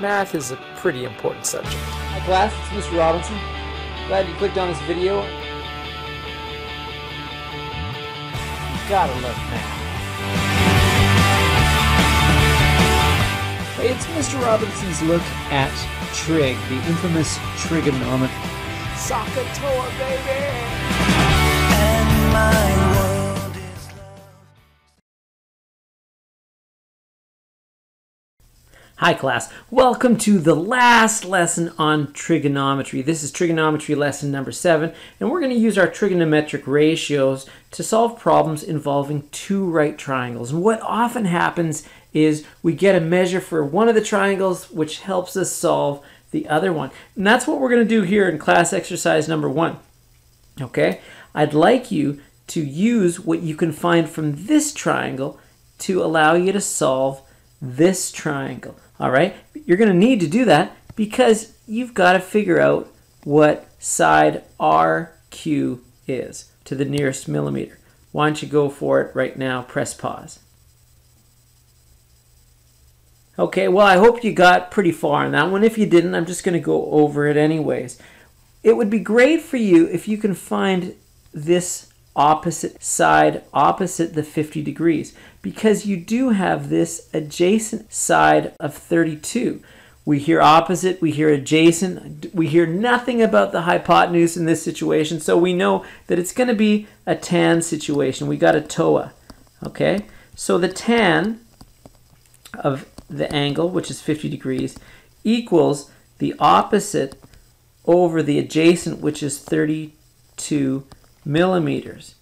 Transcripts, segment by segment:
Math is a pretty important subject. Hi class, it's Mr. Robinson. Glad you clicked on this video. You gotta love math. Hey, it's Mr. Robinson's look at trig, the infamous trigonometry. Sakatoa, baby! And my world is love. Hi class, welcome to the last lesson on trigonometry. This is trigonometry lesson number 7, and we're going to use our trigonometric ratios to solve problems involving two right triangles. And what often happens is we get a measure for one of the triangles which helps us solve the other one. And that's what we're going to do here in class exercise number 1. Okay, I'd like you to use what you can find from this triangle to allow you to solve this triangle. All right, you're going to need to do that because you've got to figure out what side RQ is to the nearest millimeter. Why don't you go for it right now? Press pause. Okay, well, I hope you got pretty far on that one. If you didn't, I'm just going to go over it anyways. It would be great for you if you can find this opposite side opposite the 50 degrees, because you do have this adjacent side of 32. We hear opposite, we hear adjacent, we hear nothing about the hypotenuse in this situation, so we know that it's going to be a tan situation. We got a TOA. Okay, so the tan of the angle, which is 50 degrees, equals the opposite over the adjacent, which is 32 millimeters.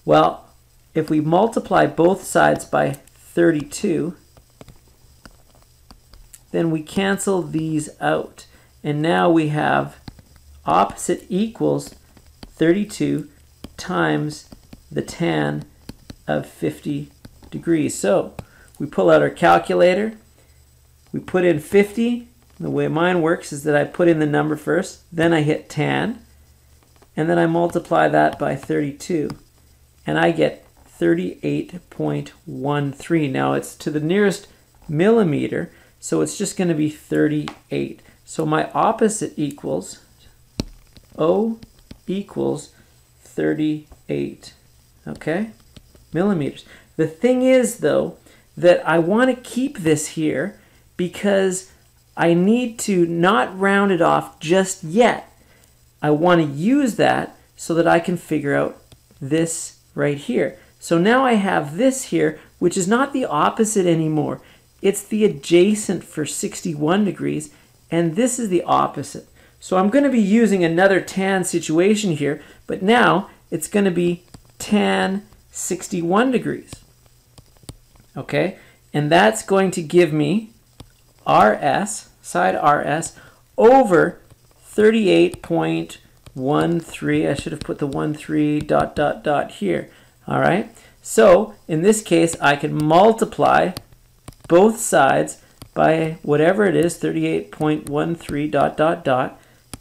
Well, if we multiply both sides by 32, then we cancel these out. And now we have opposite equals 32 times the tan of 50 degrees. So we pull out our calculator, we put in 50. The way mine works is that I put in the number first, then I hit tan, and then I multiply that by 32, and I get 38.13. Now it's to the nearest millimeter, so it's just going to be 38. So my opposite equals, O equals 38, okay, millimeters. The thing is, though, that I want to keep this here because I need to not round it off just yet. I want to use that so that I can figure out this right here. So now I have this here, which is not the opposite anymore. It's the adjacent for 61 degrees, and this is the opposite. So I'm going to be using another tan situation here, but now it's going to be tan 61 degrees. Okay, and that's going to give me RS, side RS, over 38.13. I should have put the 13 ... here. All right. So in this case, I can multiply both sides by whatever it is, 38.13 ...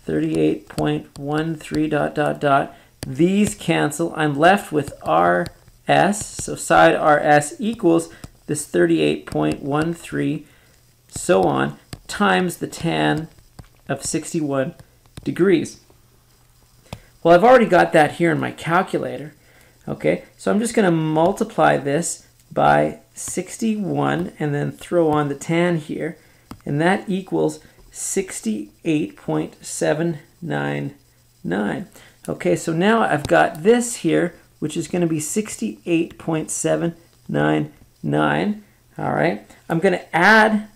38.13 ... These cancel. I'm left with RS. So side RS equals this 38.13, so on, times the tan of 61 degrees. Well, I've already got that here in my calculator. Okay, so I'm just going to multiply this by 61 and then throw on the tan here, and that equals 68.799. Okay, so now I've got this here, which is going to be 68.799. All right, I'm going to add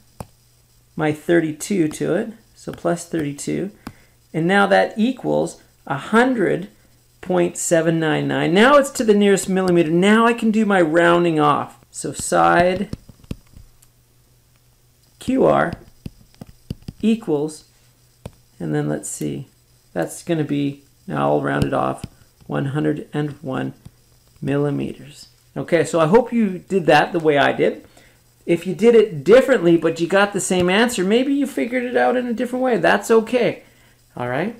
my 32 to it, so plus 32, and now that equals 100.799. Now it's to the nearest millimeter. Now I can do my rounding off. So side QR equals, and then let's see, that's going to be, now I'll round it off, 101 millimeters. Okay, so I hope you did that the way I did. If you did it differently, but you got the same answer, maybe you figured it out in a different way. That's okay. All right.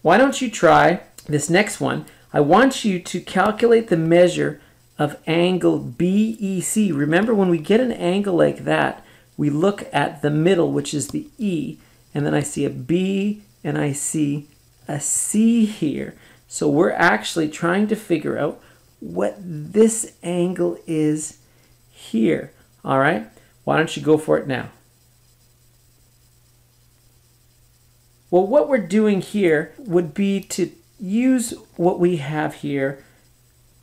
Why don't you try this next one? I want you to calculate the measure of angle BEC. Remember, when we get an angle like that, we look at the middle, which is the E, and then I see a B and I see a C here. So we're actually trying to figure out what this angle is here. All right, why don't you go for it now? Well, what we're doing here would be to use what we have here.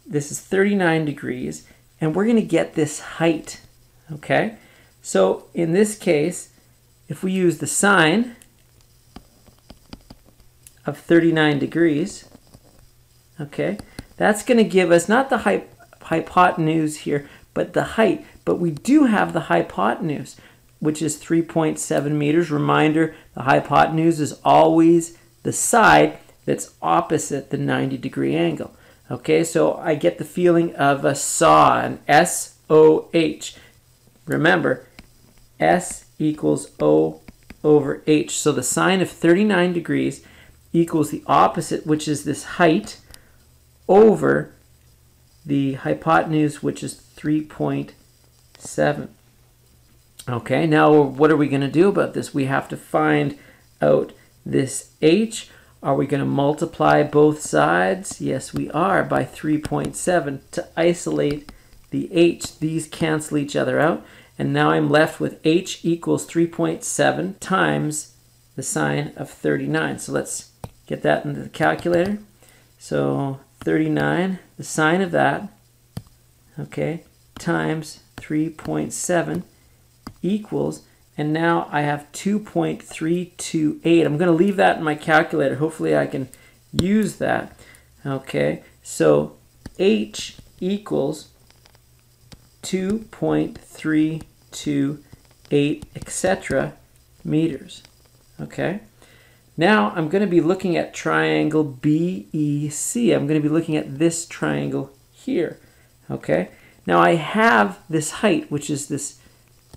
This is 39 degrees, and we're going to get this height, okay? So in this case, if we use the sine of 39 degrees, okay, that's going to give us not the hypotenuse here, but the height. But we do have the hypotenuse, which is 3.7 meters. Reminder, the hypotenuse is always the side that's opposite the 90-degree angle. Okay, so I get the feeling of a saw, an S-O-H. Remember, S equals O over H. So the sine of 39 degrees equals the opposite, which is this height, over the hypotenuse, which is 3.7. Okay, now what are we going to do about this? We have to find out this H. Are we going to multiply both sides? Yes, we are, by 3.7 to isolate the H. These cancel each other out. And now I'm left with H equals 3.7 times the sine of 39. So let's get that into the calculator. So 39, the sine of that, okay, times 3.7 equals, and now I have 2.328. I'm going to leave that in my calculator. Hopefully I can use that. Okay, so H equals 2.328, etc. meters. Okay, now I'm going to be looking at triangle BEC. I'm going to be looking at this triangle here. Okay, now I have this height, which is this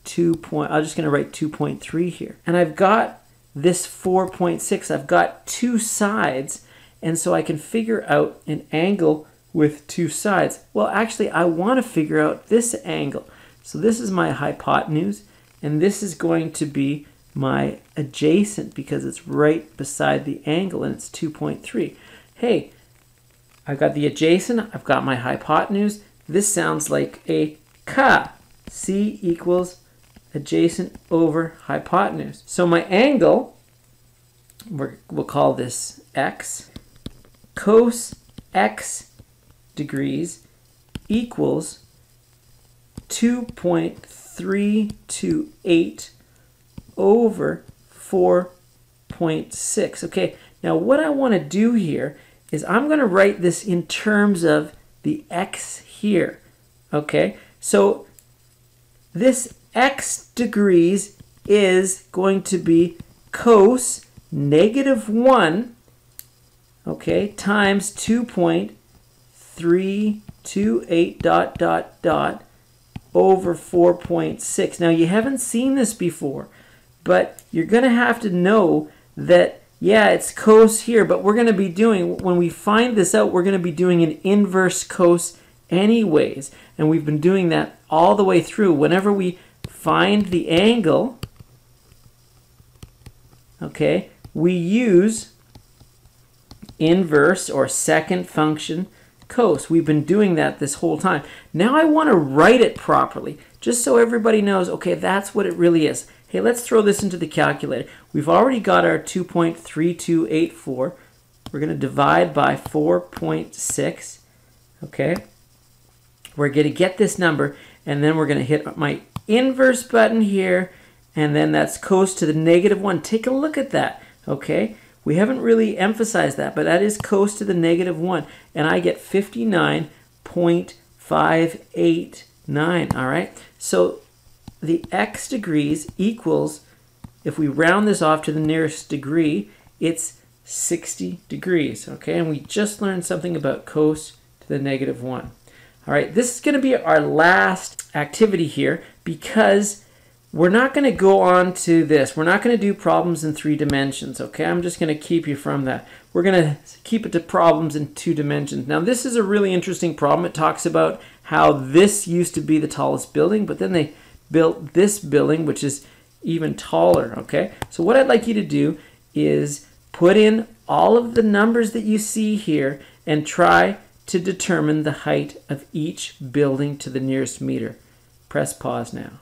I'm just going to write 2.3 here. And I've got this 4.6. I've got two sides, and so I can figure out an angle with two sides. Well, actually, I want to figure out this angle. So this is my hypotenuse, and this is going to be my adjacent because it's right beside the angle, and it's 2.3. Hey, I've got the adjacent, I've got my hypotenuse. This sounds like a ka. C equals adjacent over hypotenuse. So my angle, we'll call this x, cos x degrees equals 2.328 over 4.6. Okay, now what I want to do here is I'm going to write this in terms of the x here. Okay, so this x degrees is going to be cos -1, okay, times 2.328 ... over 4.6. Now you haven't seen this before, but you're going to have to know that, yeah, it's cos here, but we're going to be doing, when we find this out, we're going to be doing an inverse cos anyways, and we've been doing that all the way through. Whenever we find the angle, okay, we use inverse or second function cos. We've been doing that this whole time. Now I want to write it properly, just so everybody knows, okay, that's what it really is. Hey, let's throw this into the calculator. We've already got our 2.3284. We're going to divide by 4.6, okay? We're going to get this number, and then we're going to hit my inverse button here, and then that's cos to the -1. Take a look at that, okay? We haven't really emphasized that, but that is cos to the -1, and I get 59.589, all right? So the x degrees equals, if we round this off to the nearest degree, it's 60 degrees, okay? And we just learned something about cos to the -1. All right, this is going to be our last activity here because we're not going to go on to this. We're not going to do problems in 3 dimensions, okay? I'm just going to keep you from that. We're going to keep it to problems in 2 dimensions. Now, this is a really interesting problem. It talks about how this used to be the tallest building, but then they built this building, which is even taller, okay? So what I'd like you to do is put in all of the numbers that you see here and try to determine the height of each building to the nearest meter. Press pause now.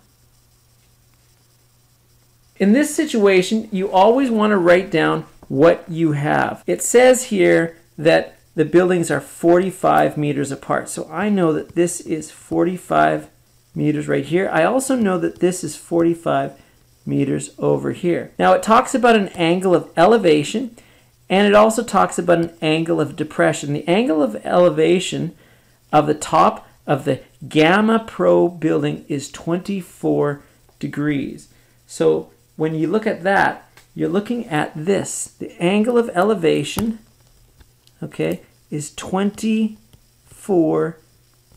In this situation, you always want to write down what you have. It says here that the buildings are 45 meters apart. So I know that this is 45 meters right here. I also know that this is 45 meters over here. Now it talks about an angle of elevation, and it also talks about an angle of depression. The angle of elevation of the top of the Gamma Pro building is 24 degrees. So when you look at that, you're looking at this. The angle of elevation, okay, is 24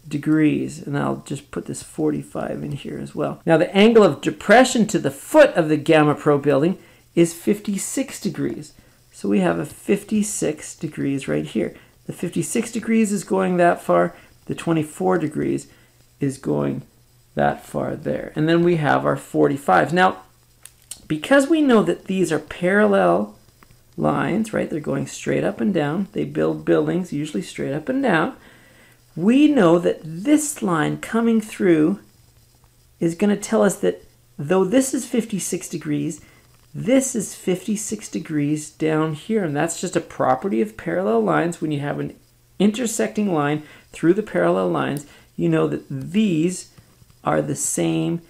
degrees. And I'll just put this 45 in here as well. Now the angle of depression to the foot of the Gamma Pro building is 56 degrees. So we have a 56 degrees right here. The 56 degrees is going that far. The 24 degrees is going that far there. And then we have our 45. Now, because we know that these are parallel lines, right? They're going straight up and down. They build buildings usually straight up and down. We know that this line coming through is going to tell us that though this is 56 degrees, this is 56 degrees down here. And that's just a property of parallel lines. When you have an intersecting line through the parallel lines, you know that these are the same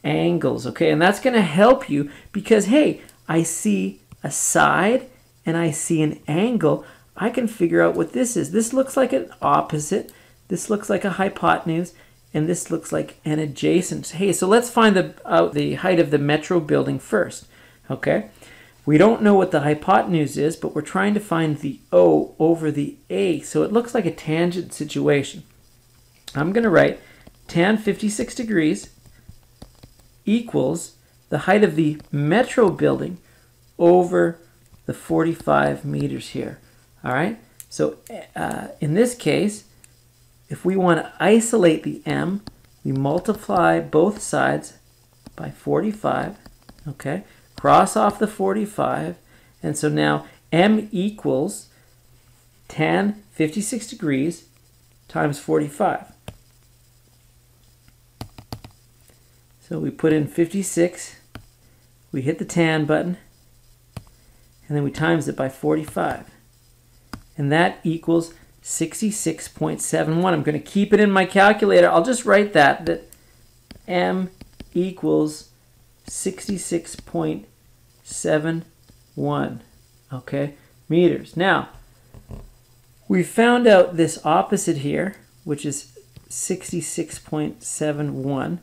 angles, okay? And that's going to help you because, hey, I see a side and I see an angle. I can figure out what this is. This looks like an opposite. This looks like a hypotenuse. And this looks like an adjacent. Hey, so let's find out the height of the Metro building first, okay? We don't know what the hypotenuse is, but we're trying to find the O over the A. So it looks like a tangent situation. I'm going to write tan 56 degrees equals the height of the Metro building over the 45 meters here. All right? So in this case, if we want to isolate the M, we multiply both sides by 45. Okay? Cross off the 45. And so now M equals tan 56 degrees times 45. So we put in 56, we hit the tan button, and then we times it by 45. And that equals 66.71. I'm going to keep it in my calculator. I'll just write that M equals 66.71, okay, meters. Now, we found out this opposite here, which is 66.71.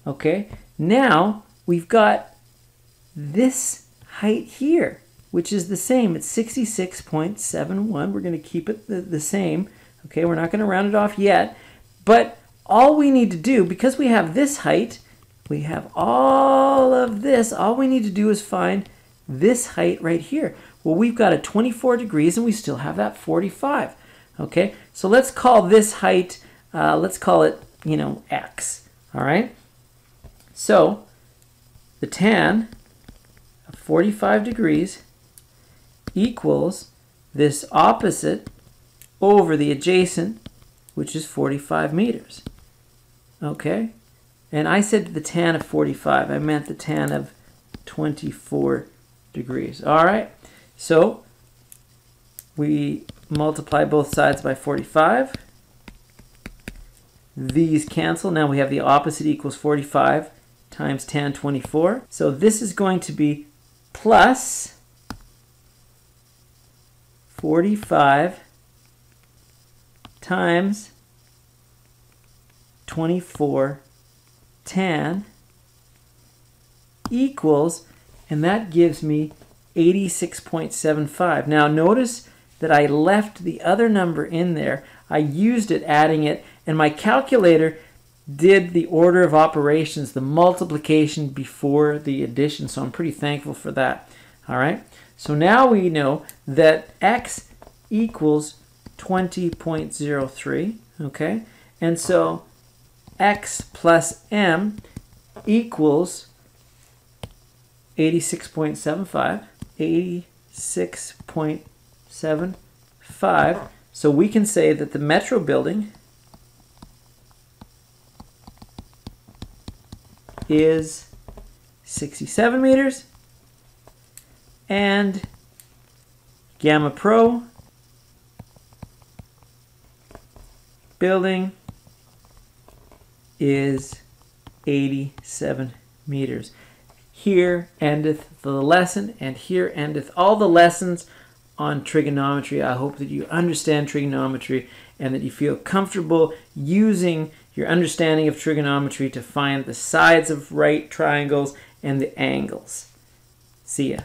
Okay, now we've got this height here, which is the same. It's 66.71. We're going to keep it the same. Okay, we're not going to round it off yet. But all we need to do, because we have this height, we have all of this, all we need to do is find this height right here. Well, we've got a 24 degrees and we still have that 45. Okay, so let's call this height, let's call it, X. All right. So the tan of 45 degrees equals this opposite over the adjacent, which is 45 meters. Okay? And I said the tan of 45. I meant the tan of 24 degrees. All right? So we multiply both sides by 45. These cancel. Now we have the opposite equals 45 times tan 24. So this is going to be plus 45 times 24 tan equals, and that gives me 86.75. Now notice that I left the other number in there. I used it adding it, and my calculator did the order of operations, the multiplication before the addition, so I'm pretty thankful for that. All right, so now we know that X equals 20.03, okay? And so X plus M equals 86.75. 86.75. So we can say that the Metro building is 67 meters and Gamma Pro building is 87 meters. Here endeth the lesson, and here endeth all the lessons on trigonometry. I hope that you understand trigonometry and that you feel comfortable using your understanding of trigonometry to find the sides of right triangles and the angles. See ya.